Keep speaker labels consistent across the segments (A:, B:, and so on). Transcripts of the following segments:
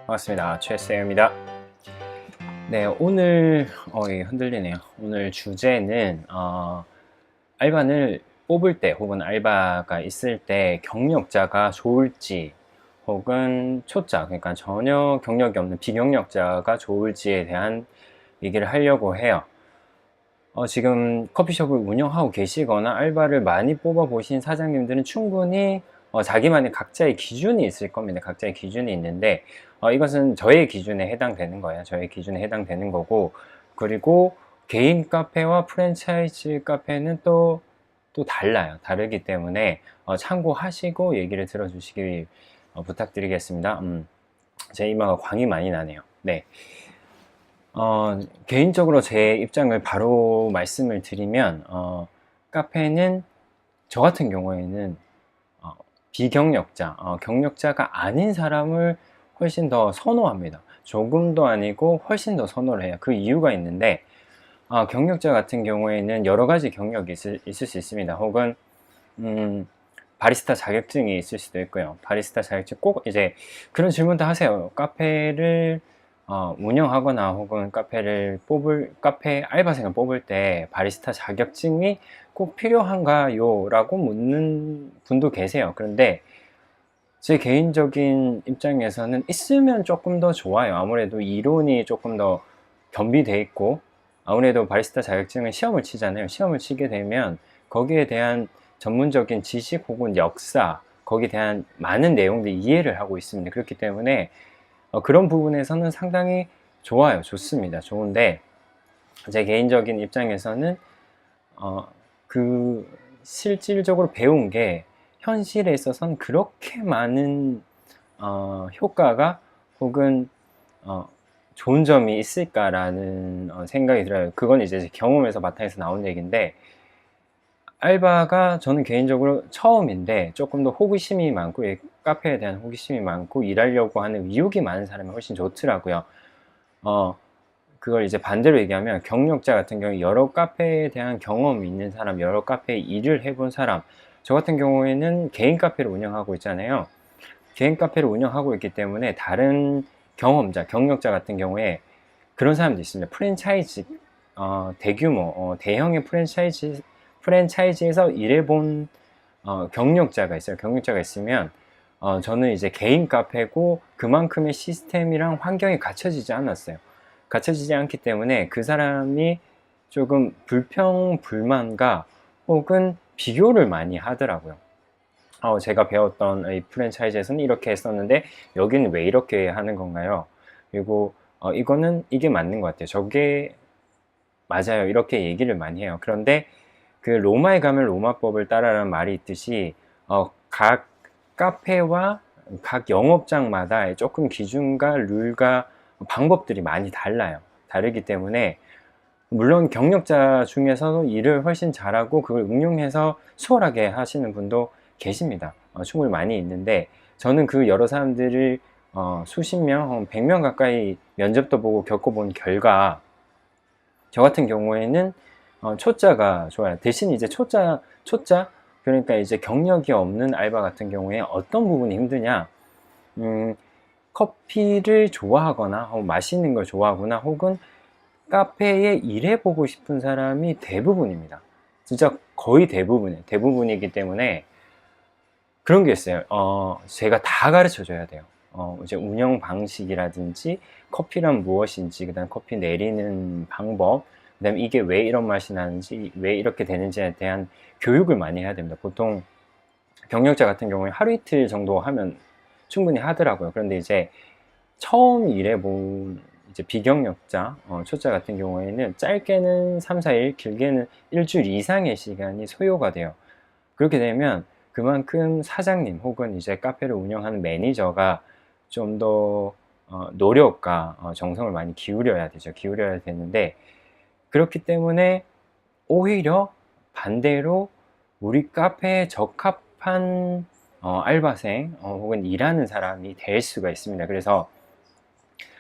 A: 반갑습니다. 최세입니다. 네, 오늘 이게 흔들리네요. 오늘 주제는 알바를 뽑을 때 혹은 알바가 있을 때 경력자가 좋을지 혹은 초짜, 그러니까 전혀 경력이 없는 비경력자가 좋을지에 대한 얘기를 하려고 해요. 지금 커피숍을 운영하고 계시거나 알바를 많이 뽑아 보신 사장님들은 충분히 자기만의 각자의 기준이 있을 겁니다. 각자의 기준이 있는데 이것은 저의 기준에 해당되는 거예요. 저의 기준에 해당되는 거고, 그리고 개인 카페와 프랜차이즈 카페는 또 달라요. 다르기 때문에 참고하시고 얘기를 들어주시기 부탁드리겠습니다. 제 이마가 광이 많이 나네요. 네. 개인적으로 제 입장을 바로 말씀을 드리면, 카페는 저 같은 경우에는 비경력자, 경력자가 아닌 사람을 훨씬 더 선호합니다. 조금도 아니고 훨씬 더 선호를 해요. 그 이유가 있는데, 경력자 같은 경우에는 여러 가지 경력이 있을 수 있습니다. 혹은 바리스타 자격증이 있을 수도 있고요. 바리스타 자격증 꼭 이제 그런 질문도 하세요. 카페를 운영하거나 혹은 카페 알바생을 뽑을 때 바리스타 자격증이 꼭 필요한가요? 라고 묻는 분도 계세요. 그런데 제 개인적인 입장에서는 있으면 조금 더 좋아요. 아무래도 이론이 조금 더 겸비돼 있고, 아무래도 바리스타 자격증은 시험을 치잖아요. 시험을 치게 되면 거기에 대한 전문적인 지식 혹은 역사, 거기에 대한 많은 내용들 이해를 하고 있습니다. 그렇기 때문에 그런 부분에서는 상당히 좋아요. 좋습니다. 좋은데 제 개인적인 입장에서는 그 실질적으로 배운 게 현실에 있어서는 그렇게 많은 효과가 혹은 좋은 점이 있을까라는 생각이 들어요. 그건 이제 제 경험에서 바탕에서 나온 얘기인데, 알바가 저는 개인적으로 처음인데 조금 더 호기심이 많고, 카페에 대한 호기심이 많고 일하려고 하는 의욕이 많은 사람이 훨씬 좋더라고요. 그걸 이제 반대로 얘기하면 경력자 같은 경우에 여러 카페에 대한 경험이 있는 사람, 여러 카페에 일을 해본 사람, 저 같은 경우에는 개인 카페를 운영하고 있잖아요. 개인 카페를 운영하고 있기 때문에 다른 경험자, 경력자 같은 경우에 그런 사람도 있습니다. 프랜차이즈, 대규모, 대형의 프랜차이즈에서 일해본 경력자가 있어요. 경력자가 있으면 저는 이제 개인 카페고 그만큼의 시스템이랑 환경이 갖춰지지 않았어요. 갖춰지지 않기 때문에 그 사람이 조금 불평불만과 혹은 비교를 많이 하더라고요. 제가 배웠던 이 프랜차이즈에서는 이렇게 했었는데 여기는 왜 이렇게 하는 건가요? 그리고 이거는 이게 맞는 것 같아요. 저게 맞아요. 이렇게 얘기를 많이 해요. 그런데 그 로마에 가면 로마법을 따라라는 말이 있듯이 각 카페와 각 영업장마다 조금 기준과 룰과 방법들이 많이 달라요. 다르기 때문에 물론 경력자 중에서도 일을 훨씬 잘하고 그걸 응용해서 수월하게 하시는 분도 계십니다. 충분히 많이 있는데 저는 그 여러 사람들을 수십 명, 100명 가까이 면접도 보고 겪어본 결과 저 같은 경우에는 초짜가 좋아요. 대신 이제 초짜 그러니까 이제 경력이 없는 알바 같은 경우에 어떤 부분이 힘드냐, 커피를 좋아하거나 혹은 맛있는 걸 좋아하거나 혹은 카페에 일해보고 싶은 사람이 대부분입니다. 진짜 거의 대부분이기 때문에 그런 게 있어요. 제가 다 가르쳐 줘야 돼요. 이제 운영 방식이라든지 커피란 무엇인지, 그다음 커피 내리는 방법, 그다음 이게 왜 이런 맛이 나는지, 왜 이렇게 되는지에 대한 교육을 많이 해야 됩니다. 보통 경력자 같은 경우에 하루 이틀 정도 하면 충분히 하더라고요. 그런데 이제 처음 일해본 이제 비경력자, 초짜 같은 경우에는 짧게는 3, 4일, 길게는 일주일 이상의 시간이 소요가 돼요. 그렇게 되면 그만큼 사장님 혹은 이제 카페를 운영하는 매니저가 좀 더 노력과 정성을 많이 기울여야 되죠. 기울여야 되는데 그렇기 때문에 오히려 반대로 우리 카페에 적합한 알바생 혹은 일하는 사람이 될 수가 있습니다. 그래서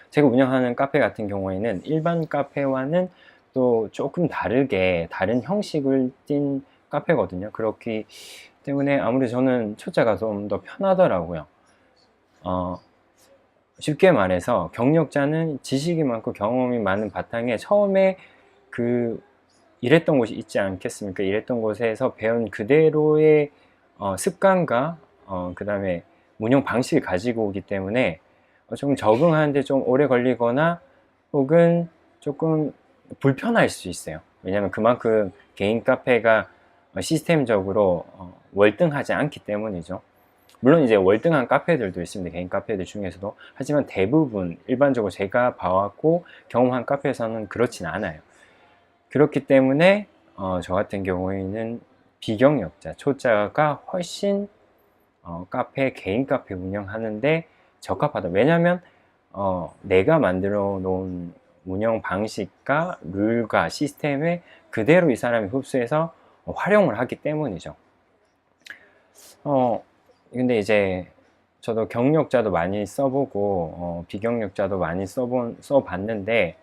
A: 제가 운영하는 카페 같은 경우에는 일반 카페와는 또 조금 다른 형식을 띈 카페거든요. 그렇기 때문에 아무래도 저는 초짜가 좀 더 편하더라고요. 쉽게 말해서 경력자는 지식이 많고 경험이 많은 바탕에 처음에 그 일했던 곳이 있지 않겠습니까? 일했던 곳에서 배운 그대로의 습관과 그 다음에 운영 방식을 가지고 오기 때문에 좀 적응하는데 좀 오래 걸리거나 혹은 조금 불편할 수 있어요. 왜냐하면 그만큼 개인 카페가 시스템적으로 월등하지 않기 때문이죠. 물론 이제 월등한 카페들도 있습니다. 개인 카페들 중에서도. 하지만 대부분 일반적으로 제가 봐왔고 경험한 카페에서는 그렇진 않아요. 그렇기 때문에 저 같은 경우에는 비경력자, 초짜가 훨씬 개인 카페 운영하는데 적합하다. 왜냐하면 내가 만들어 놓은 운영 방식과 룰과 시스템에 그대로 이 사람이 흡수해서 활용을 하기 때문이죠. 근데 이제 저도 경력자도 많이 써보고 비경력자도 많이 써봤는데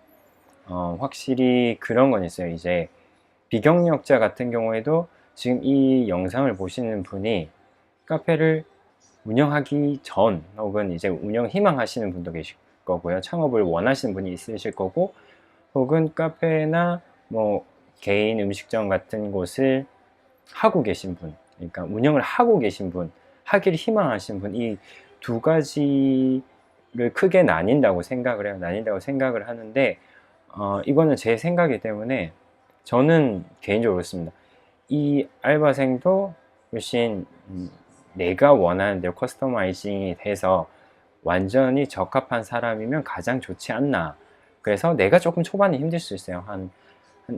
A: 확실히 그런 건 있어요. 이제 비경력자 같은 경우에도 지금 이 영상을 보시는 분이 카페를 운영하기 전 혹은 이제 운영 희망하시는 분도 계실 거고요. 창업을 원하시는 분이 있으실 거고 혹은 카페나 뭐 개인 음식점 같은 곳을 하고 계신 분, 그러니까 운영을 하고 계신 분, 하기를 희망하시는 분, 이 두 가지를 크게 나뉜다고 생각을 해요. 나뉜다고 생각을 하는데 이거는 제 생각이기 때문에 저는 개인적으로 그렇습니다. 이 알바생도 훨씬 내가 원하는 대로 커스터마이징이 돼서 완전히 적합한 사람이면 가장 좋지 않나. 그래서 내가 조금 초반에 힘들 수 있어요. 한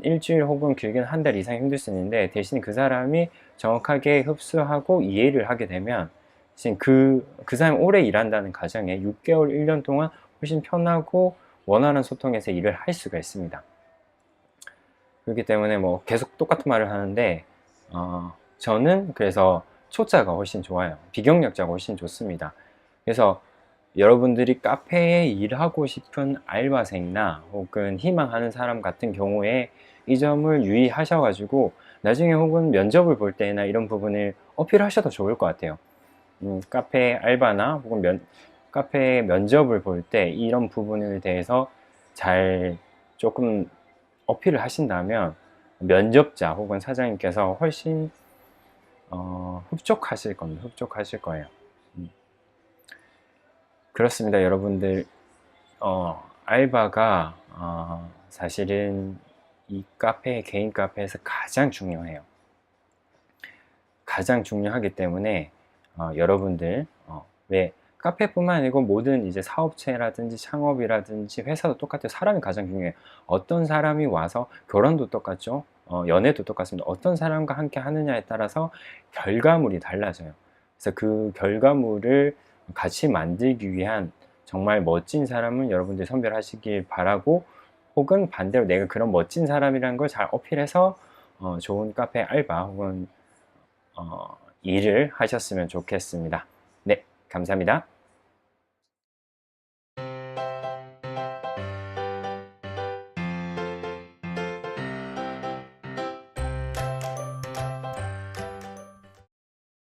A: 일주일 혹은 길게는 한 달 이상 힘들 수 있는데 대신 그 사람이 정확하게 흡수하고 이해를 하게 되면 대신 그 사람이 오래 일한다는 가정에 6개월, 1년 동안 훨씬 편하고 원하는 소통에서 일을 할 수가 있습니다. 그렇기 때문에 뭐 계속 똑같은 말을 하는데 저는 그래서 초짜가 훨씬 좋아요. 비경력자가 훨씬 좋습니다. 그래서 여러분들이 카페에 일하고 싶은 알바생이나 혹은 희망하는 사람 같은 경우에 이 점을 유의하셔가지고 나중에 혹은 면접을 볼 때나 이런 부분을 어필하셔도 좋을 것 같아요. 카페 알바나 혹은 카페 면접을 볼 때 이런 부분에 대해서 잘 조금 어필을 하신다면 면접자 혹은 사장님께서 훨씬 흡족하실 겁니다. 흡족하실 거예요. 그렇습니다. 여러분들 알바가 사실은 이 개인 카페에서 가장 중요해요. 가장 중요하기 때문에 여러분들 왜 카페뿐만 아니고 모든 이제 사업체라든지 창업이라든지 회사도 똑같아요. 사람이 가장 중요해요. 어떤 사람이 와서 결혼도 똑같죠. 연애도 똑같습니다. 어떤 사람과 함께 하느냐에 따라서 결과물이 달라져요. 그래서 그 결과물을 같이 만들기 위한 정말 멋진 사람은 여러분들이 선별하시길 바라고 혹은 반대로 내가 그런 멋진 사람이라는 걸 잘 어필해서 좋은 카페 알바 혹은 일을 하셨으면 좋겠습니다. 네, 감사합니다.